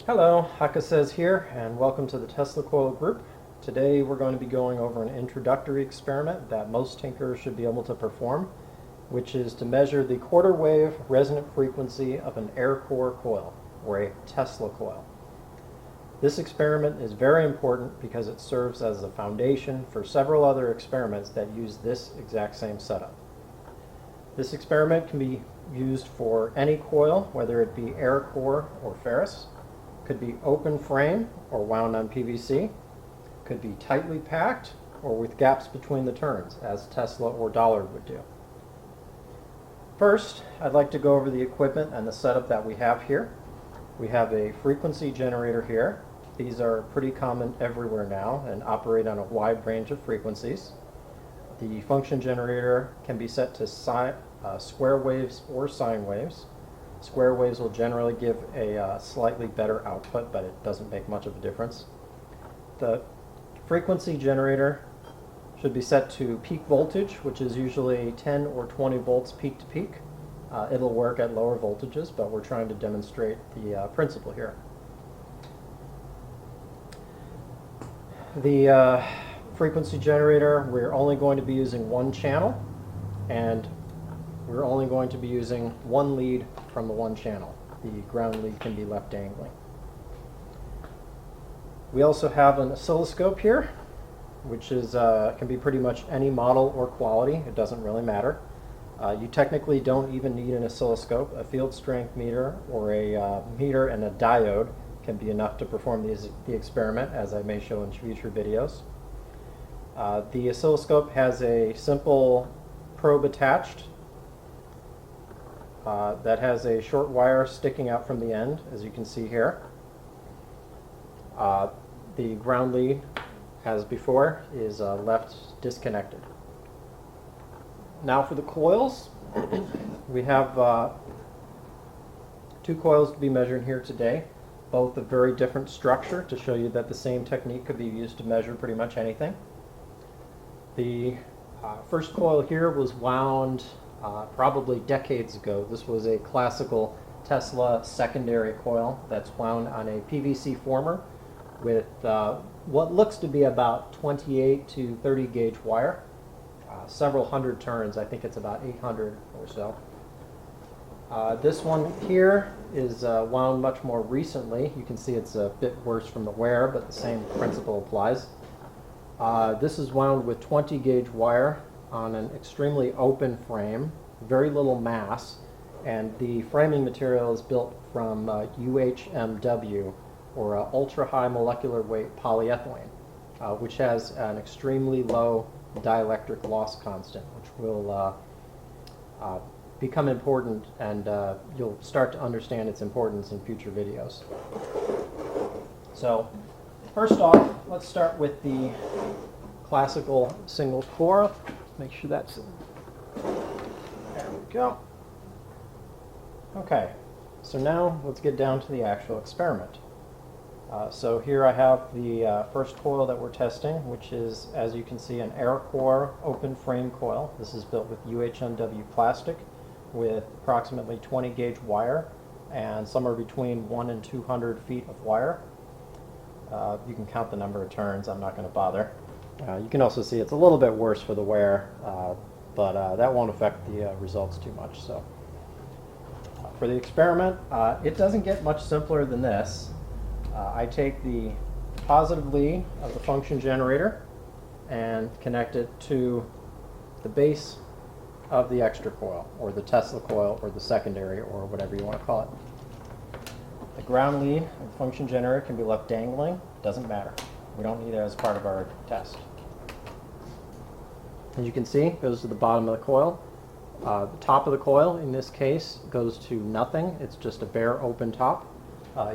Hello, Haka says here, and welcome to the Tesla Coil group. Today we're going to be going over an introductory experiment that most tinkerers should be able to perform, which is to measure the quarter wave resonant frequency of an air core coil, or a Tesla coil. This experiment is very important because it serves as the foundation for several other experiments that use this exact same setup. This experiment can be used for any coil, whether it be air core or ferrous. Could be open frame or wound on PVC, could be tightly packed or with gaps between the turns, as Tesla or Dollard would do. First, I'd like to go over the equipment and the setup that we have here. We have a frequency generator here. These are pretty common everywhere now and operate on a wide range of frequencies. The function generator can be set to square waves or sine waves. Square waves will generally give a slightly better output, but it doesn't make much of a difference. The frequency generator should be set to peak voltage, which is usually 10 or 20 volts peak to peak. It'll work at lower voltages, but we're trying to demonstrate the principle here. The frequency generator, we're only going to be using one channel, and we're only going to be using one lead from the one channel. The ground lead can be left dangling. We also have an oscilloscope here, which is can be pretty much any model or quality. It doesn't really matter. You technically don't even need an oscilloscope. A field strength meter or a meter and a diode can be enough to perform the experiment, as I may show in future videos. The oscilloscope has a simple probe attached that has a short wire sticking out from the end, as you can see here. The ground lead, as before, is left disconnected. Now for the coils, we have two coils to be measured here today, both of very different structure, to show you that the same technique could be used to measure pretty much anything. The first coil here was wound probably decades ago. This was a classical Tesla secondary coil that's wound on a PVC former with what looks to be about 28 to 30 gauge wire, several hundred turns. I think it's about 800 or so. This one here is wound much more recently. You can see it's a bit worse from the wear, but the same principle applies. This is wound with 20 gauge wire on an extremely open frame, very little mass, and the framing material is built from UHMW, or ultra high molecular weight polyethylene, which has an extremely low dielectric loss constant, which will become important, and you'll start to understand its importance in future videos. So first off, let's start with the classical single core. Make sure that's, there we go. Okay, so now let's get down to the actual experiment. So here I have the first coil that we're testing, which is, as you can see, an air core open frame coil. This is built with UHMW plastic with approximately 20 gauge wire and somewhere between 1 and 200 feet of wire. You can count the number of turns. I'm not going to bother. You can also see it's a little bit worse for the wear, but that won't affect the results too much. So for the experiment, it doesn't get much simpler than this. I take the positive lead of the function generator and connect it to the base of the extra coil, or the Tesla coil, or the secondary, or whatever you want to call it. The ground lead of the function generator can be left dangling. Doesn't matter. We don't need it as part of our test. As you can see, it goes to the bottom of the coil. The top of the coil, in this case, goes to nothing. It's just a bare open top.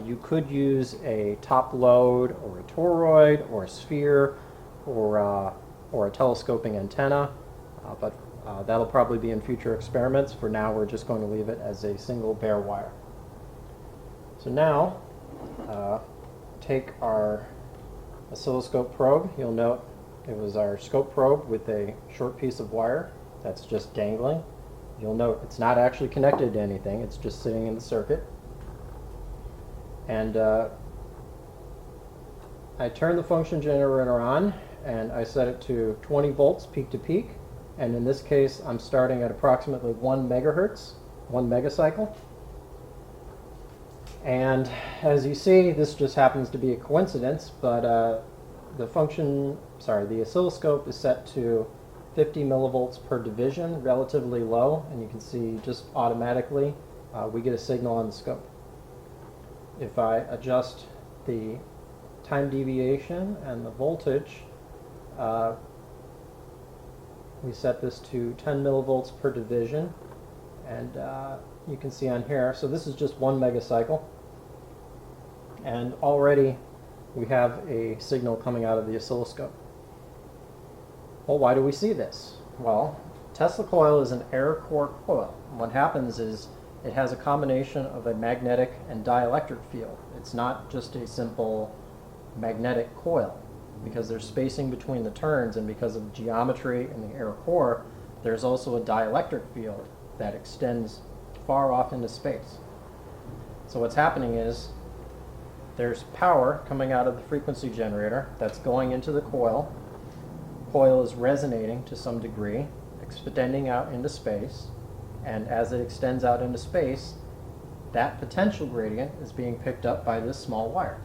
You could use a top load, or a toroid, or a sphere, or a telescoping antenna, but that'll probably be in future experiments. For now, we're just going to leave it as a single bare wire. So now, take our oscilloscope probe. You'll note it was our scope probe with a short piece of wire that's just dangling. You'll note it's not actually connected to anything, it's just sitting in the circuit. And I turn the function generator on and I set it to 20 volts peak to peak. And in this case, I'm starting at approximately 1 megahertz, 1 megacycle. And as you see, this just happens to be a coincidence, but the oscilloscope is set to 50 millivolts per division, relatively low, and you can see just automatically we get a signal on the scope. If I adjust the time deviation and the voltage, we set this to 10 millivolts per division, and you can see on here, so this is just 1 megacycle, and already we have a signal coming out of the oscilloscope. Well, why do we see this? Well, Tesla coil is an air core coil. What happens is it has a combination of a magnetic and dielectric field. It's not just a simple magnetic coil, because there's spacing between the turns, and because of geometry in the air core, there's also a dielectric field that extends far off into space. So what's happening is there's power coming out of the frequency generator that's going into the coil. Coil is resonating to some degree, extending out into space, and as it extends out into space, that potential gradient is being picked up by this small wire.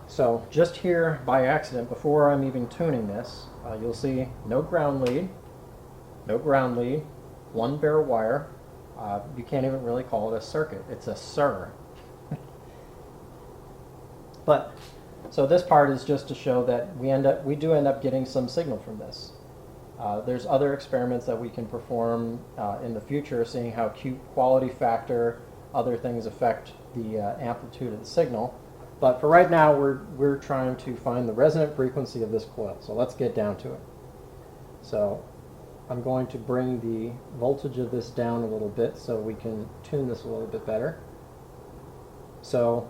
So just here by accident, before I'm even tuning this, you'll see no ground lead, 1 bare wire. You can't even really call it a circuit, it's a SIR. But so this part is just to show that we do end up getting some signal from this. There's other experiments that we can perform in the future, seeing how quality factor, other things affect the amplitude of the signal. But for right now, we're trying to find the resonant frequency of this coil. So let's get down to it. So I'm going to bring the voltage of this down a little bit so we can tune this a little bit better. So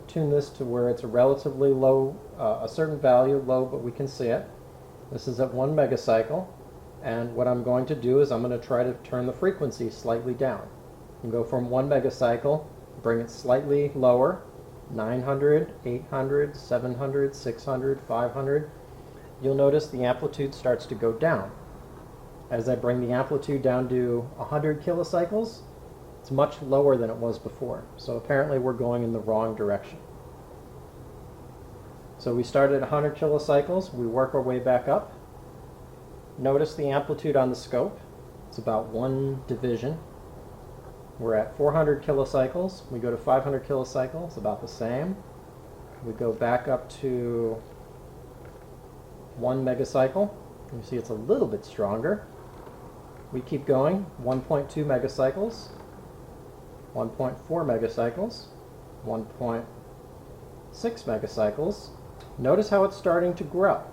tune this to where it's a relatively low, a certain value, low, but we can see it. This is at 1 megacycle, and what I'm going to do is I'm going to try to turn the frequency slightly down. And go from 1 megacycle, bring it slightly lower, 900, 800, 700, 600, 500. You'll notice the amplitude starts to go down. As I bring the amplitude down to 100 kilocycles, it's much lower than it was before. So apparently we're going in the wrong direction. So we started at 100 kilocycles, we work our way back up. Notice the amplitude on the scope. It's about 1 division. We're at 400 kilocycles. We go to 500 kilocycles, about the same. We go back up to 1 megacycle. You see it's a little bit stronger. We keep going, 1.2 megacycles, 1.4 megacycles, 1.6 megacycles. Notice how it's starting to grow.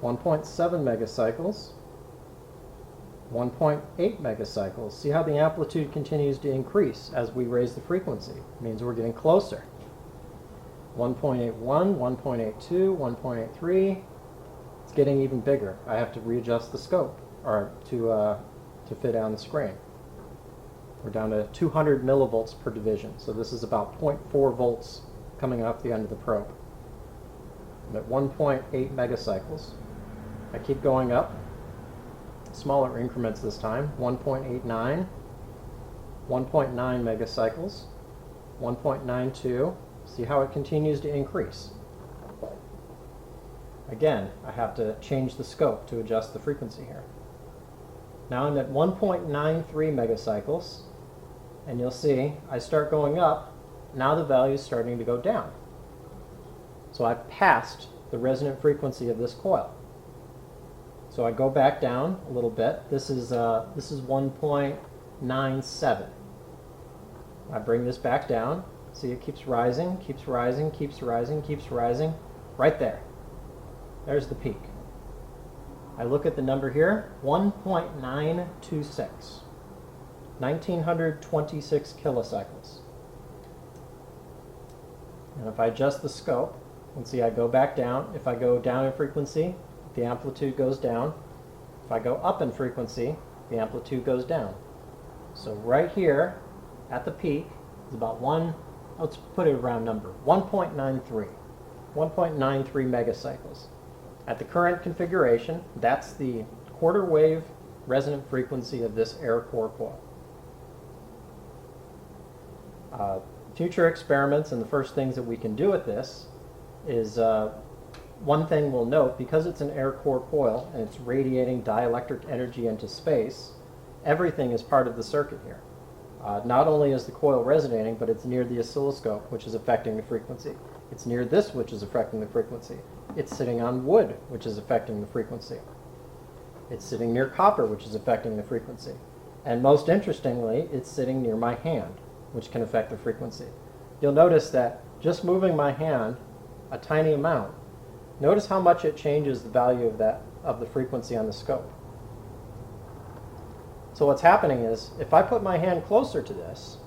1.7 megacycles, 1.8 megacycles. See how the amplitude continues to increase as we raise the frequency. It means we're getting closer. 1.81, 1.82, 1.83. It's getting even bigger. I have to readjust the scope or to fit on the screen. We're down to 200 millivolts per division. So this is about 0.4 volts coming off the end of the probe. I'm at 1.8 megacycles. I keep going up. Smaller increments this time. 1.89, 1.9 megacycles, 1.92. See how it continues to increase. Again, I have to change the scope to adjust the frequency here. Now I'm at 1.93 megacycles, and you'll see I start going up. Now the value is starting to go down. So I've passed the resonant frequency of this coil. So I go back down a little bit. This is 1.97. I bring this back down. See, it keeps rising, keeps rising, keeps rising, keeps rising. Right there. There's the peak. I look at the number here, 1.926. 1926 kilocycles. And if I adjust the scope, you can see I go back down. If I go down in frequency, the amplitude goes down. If I go up in frequency, the amplitude goes down. So right here at the peak is about let's put it a round number, 1.93 megacycles. At the current configuration, that's the quarter wave resonant frequency of this air core coil. Future experiments and the first things that we can do with this is one thing we'll note, because it's an air core coil and it's radiating dielectric energy into space, everything is part of the circuit here. Not only is the coil resonating, but it's near the oscilloscope, which is affecting the frequency. It's near this, which is affecting the frequency. It's sitting on wood, which is affecting the frequency. It's sitting near copper, which is affecting the frequency. And most interestingly, it's sitting near my hand, which can affect the frequency. You'll notice that just moving my hand a tiny amount, notice how much it changes the value of the frequency on the scope. So what's happening is, if I put my hand closer to this,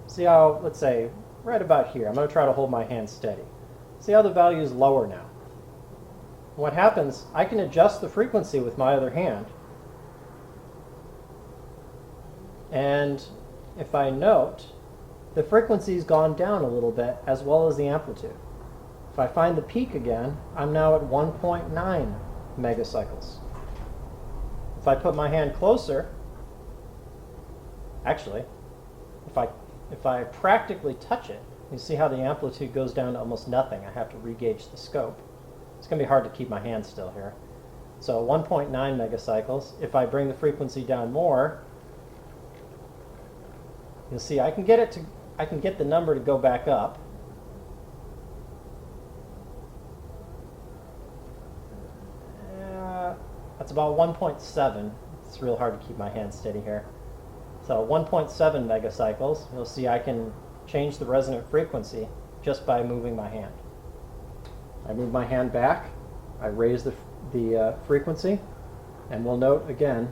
see how, let's say, right about here, I'm going to try to hold my hand steady. See how the value is lower now. What happens, I can adjust the frequency with my other hand. And if I note, the frequency's gone down a little bit, as well as the amplitude. If I find the peak again, I'm now at 1.9 megacycles. If I put my hand closer, actually, if I practically touch it, you see how the amplitude goes down to almost nothing. I have to re-gauge the scope. It's going to be hard to keep my hand still here. So 1.9 megacycles. If I bring the frequency down more, you'll see I can get the number to go back up. That's about 1.7. It's real hard to keep my hand steady here. So 1.7 megacycles. You'll see I can change the resonant frequency just by moving my hand. I move my hand back, I raise the frequency, and we'll note again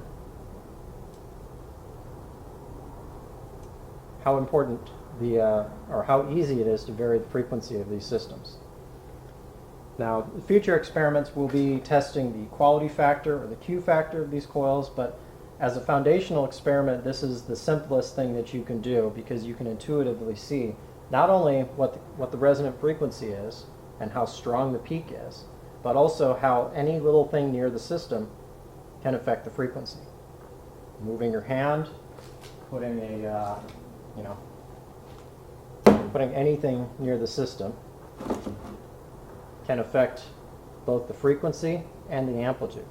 how important or how easy it is to vary the frequency of these systems. Now, the future experiments will be testing the quality factor or the Q factor of these coils, but as a foundational experiment, this is the simplest thing that you can do, because you can intuitively see not only what the resonant frequency is and how strong the peak is, but also how any little thing near the system can affect the frequency. Moving your hand, putting putting anything near the system can affect both the frequency and the amplitude.